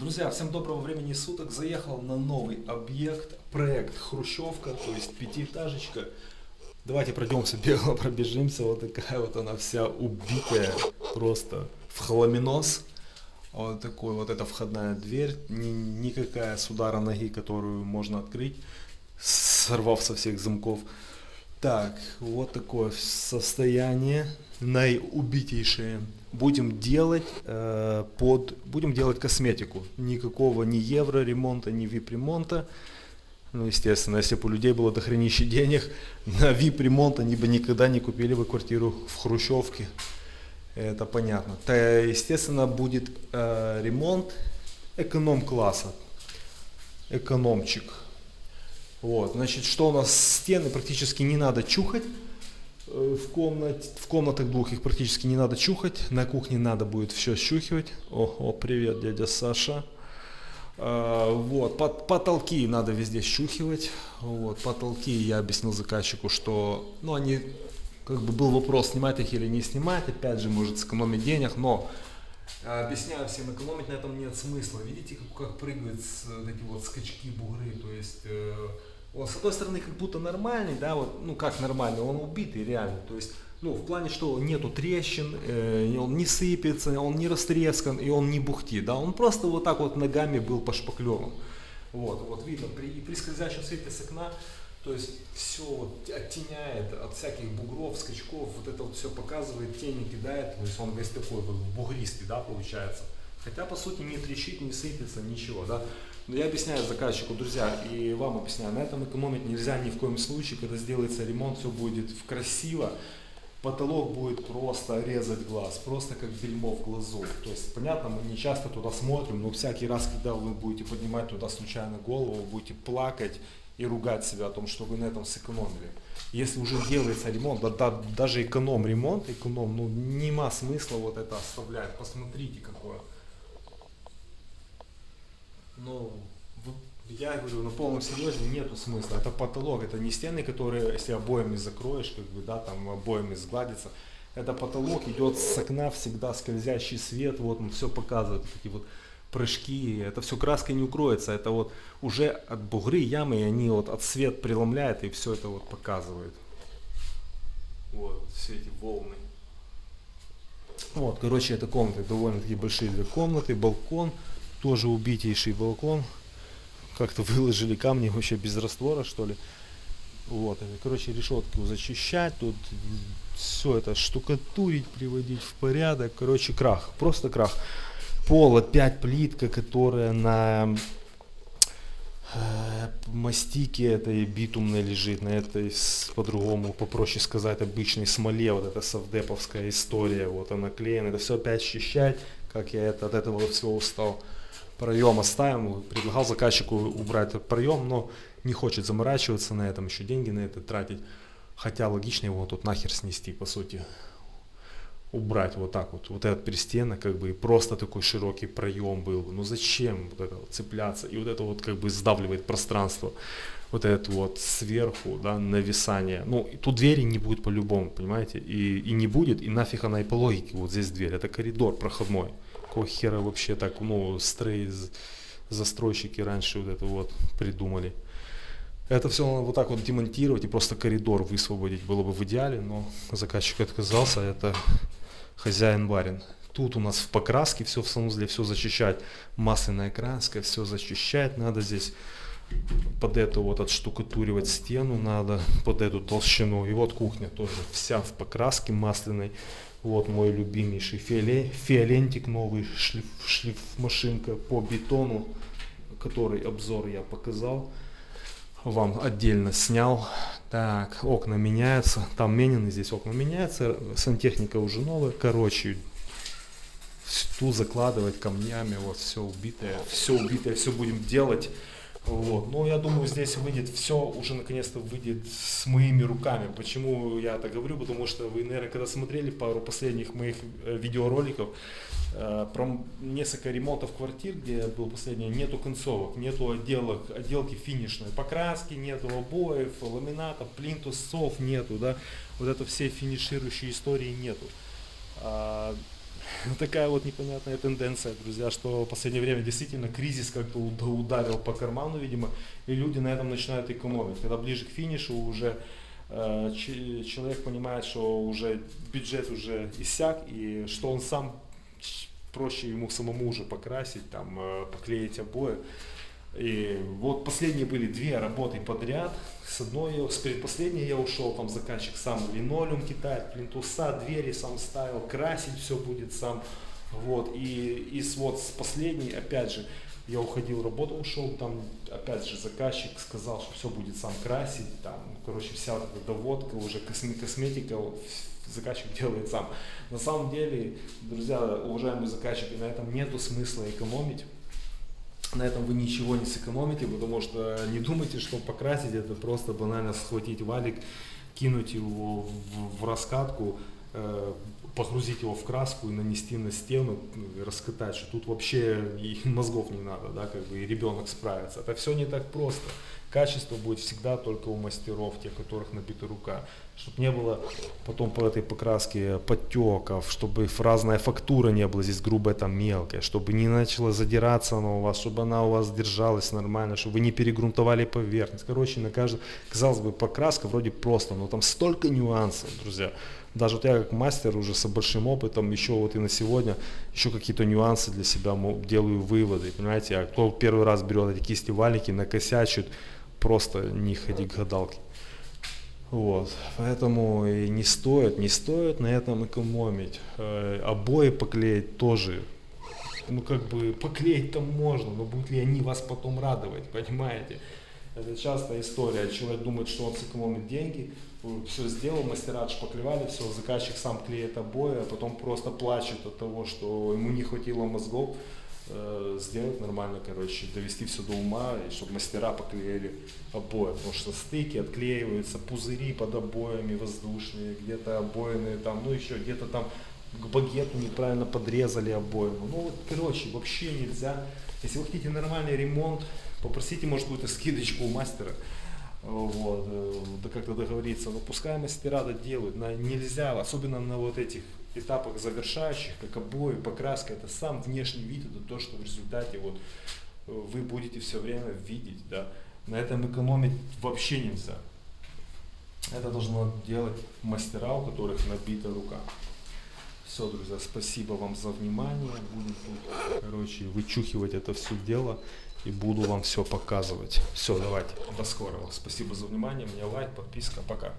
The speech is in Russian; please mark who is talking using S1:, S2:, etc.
S1: Друзья, всем доброго времени суток. Заехал на новый объект, проект Хрущевка, то есть пятиэтажечка. Давайте пройдемся, бегло пробежимся. Вот такая вот она вся убитая, просто в хламинос. Вот такой вот эта входная дверь, никакая с удара ноги, которую можно открыть, сорвав со всех замков. Так, вот такое состояние, наиубитейшее. Будем делать косметику. Никакого ни евро ремонта, ни вип ремонта. Ну, естественно, если бы у людей было дохренище денег, на вип ремонт они бы никогда не купили бы квартиру в Хрущевке. Это понятно. То, естественно, будет ремонт эконом-класса. Экономчик. Вот, значит, что у нас? Стены практически не надо чухать. В комнатах двух их практически не надо чухать. На кухне надо будет все щухивать. О, привет, дядя Саша. Вот, потолки надо везде щухивать. Вот, потолки я объяснил заказчику, что, ну, они, как бы был вопрос, снимать их или не снимать. Опять же, может сэкономить денег, но объясняю всем, экономить на этом нет смысла. Видите, как прыгают вот эти вот скачки, бугры, то есть он с одной стороны как будто нормальный, да, вот, ну как нормальный, он убитый реально, то есть, ну в плане, что нету трещин, он не сыпется, он не растрескан и он не бухтит, да, он просто вот так вот ногами был пошпаклеван. Вот видно, при скользящем свете с окна, то есть все вот оттеняет от всяких бугров, скачков, вот это вот все показывает, тени кидает, то есть он весь такой вот бугристый, да, получается. Хотя по сути не трещит, не сыпется, ничего, да. Но я объясняю заказчику, друзья, и вам объясняю, на этом экономить нельзя ни в коем случае. Когда сделается ремонт, все будет красиво, потолок будет просто резать глаз, просто как бельмо в глазу. То есть, понятно, мы не часто туда смотрим, но всякий раз, когда вы будете поднимать туда случайно голову, вы будете плакать и ругать себя о том, что вы на этом сэкономили. Если уже делается ремонт, даже эконом-ремонт, ну нема смысла вот это оставлять. Посмотрите какое. Ну, я говорю, на полном серьезе нету смысла. Это потолок, это не стены, которые, если обоями закроешь, как бы, да, там обоями сгладится. Это потолок, идет с окна всегда скользящий свет, вот он все показывает, такие вот прыжки, это все краской не укроется, это вот уже от бугры, ямы, и они вот от свет преломляют и все это вот показывает. Вот, все эти волны. Вот, короче, это комнаты, довольно-таки большие две комнаты, балкон. Тоже убитейший балкон. Как-то выложили камни вообще без раствора, что ли. Вот. Короче, решетку зачищать. Тут все это штукатурить, приводить в порядок. Короче, крах. Просто крах. Пол опять плитка, которая на мастике этой битумной лежит. На этой, по-другому, попроще сказать, обычной смоле. Вот эта совдеповская история. Вот она клеена. Это все опять счищать. Как я от этого всего устал. Проем оставим, предлагал заказчику убрать этот проем, но не хочет заморачиваться на этом, еще деньги на это тратить. Хотя логично его тут нахер снести, по сути. Убрать вот так вот этот перестенок, как бы, и просто такой широкий проем был. Ну зачем вот это вот цепляться? И вот это вот как бы сдавливает пространство. Вот это вот сверху, да, нависание. Ну, и тут двери не будет по-любому, понимаете? И не будет, и нафиг она и по логике. Вот здесь дверь, это коридор проходной. Какого хера вообще так, ну, застройщики раньше вот это вот придумали. Это все надо вот так вот демонтировать и просто коридор высвободить было бы в идеале, но заказчик отказался, это хозяин-барин. Тут у нас в покраске все в санузле, все зачищать, масляная краска, все зачищать надо здесь. Под эту вот отштукатуривать стену надо, под эту толщину. И вот кухня тоже вся в покраске масляной. Вот мой любимейший фиолентик новый, шлифмашинка по бетону, который обзор я показал, вам отдельно снял. Так, окна меняются, там менены, здесь окна меняются, сантехника уже новая. Короче, ту закладывать камнями, вот все убитое, все будем делать. Вот. Но я думаю, здесь выйдет все, уже наконец-то выйдет с моими руками. Почему я это говорю? Потому что вы, наверное, когда смотрели пару последних моих видеороликов про несколько ремонтов квартир, где был последний, нету концовок, нету отделки финишной, покраски, нету обоев, ламината, плинтусов нету, да, вот это все финиширующие истории нету. Такая вот непонятная тенденция, друзья, что в последнее время действительно кризис как-то ударил по карману, видимо, и люди на этом начинают экономить. Когда ближе к финишу уже человек понимает, что уже бюджет уже иссяк, и что он сам, проще ему самому уже покрасить, там, поклеить обои. И вот последние были 2 работы подряд. С предпоследней я ушел, там заказчик сам линолеум китает, плинтуса, двери сам ставил, красить все будет сам. Вот. И с последней, опять же, я уходил, работу ушел, там опять же заказчик сказал, что все будет сам красить, там, короче, вся вот эта доводка, уже косметика, заказчик делает сам. На самом деле, друзья, уважаемые заказчики, на этом нету смысла экономить. На этом вы ничего не сэкономите, потому что не думайте, что покрасить это просто банально схватить валик, кинуть его в раскатку, погрузить его в краску и нанести на стену, и раскатать, что тут вообще и мозгов не надо, да, как бы и ребенок справится. Это все не так просто. Качество будет всегда только у мастеров, тех, у которых набита рука. Чтобы не было потом по этой покраске подтеков, чтобы разная фактура не была здесь грубая, там мелкая, чтобы не начала задираться она у вас, чтобы она у вас держалась нормально, чтобы вы не перегрунтовали поверхность. Короче, на каждую, казалось бы, покраска вроде просто, но там столько нюансов, друзья. Даже вот я как мастер уже с большим опытом, еще вот и на сегодня, еще какие-то нюансы для себя делаю выводы, понимаете. А кто первый раз берет эти кисти валики, накосячит, просто не ходи к гадалке. Вот, поэтому и не стоит на этом экономить. Обои поклеить тоже, ну как бы поклеить-то можно, но будут ли они вас потом радовать, понимаете? Это частая история, человек думает, что он сэкономит деньги, все сделал, мастера отшпаклевали, все, заказчик сам клеит обои, а потом просто плачет от того, что ему не хватило мозгов сделать нормально, короче, довести все до ума, и чтобы мастера поклеили обои, потому что стыки отклеиваются, пузыри под обоями воздушные, где-то обоины там, ну еще где-то там к багету неправильно подрезали обоину. Ну вот, короче, вообще нельзя. Если вы хотите нормальный ремонт, попросите, может, какую-то скидочку у мастера, вот, да как-то договориться, но пускай мастера это делают, нельзя, особенно на вот этих этапах завершающих, как обои, покраска, это сам внешний вид, это то, что в результате вот вы будете все время видеть, да, на этом экономить вообще нельзя. Это должно делать мастера, у которых набита рука. Все, друзья, спасибо вам за внимание, буду тут, короче, вычухивать это все дело и буду вам все показывать. Все, давайте, до скорого, спасибо за внимание, мне лайк, подписка, пока.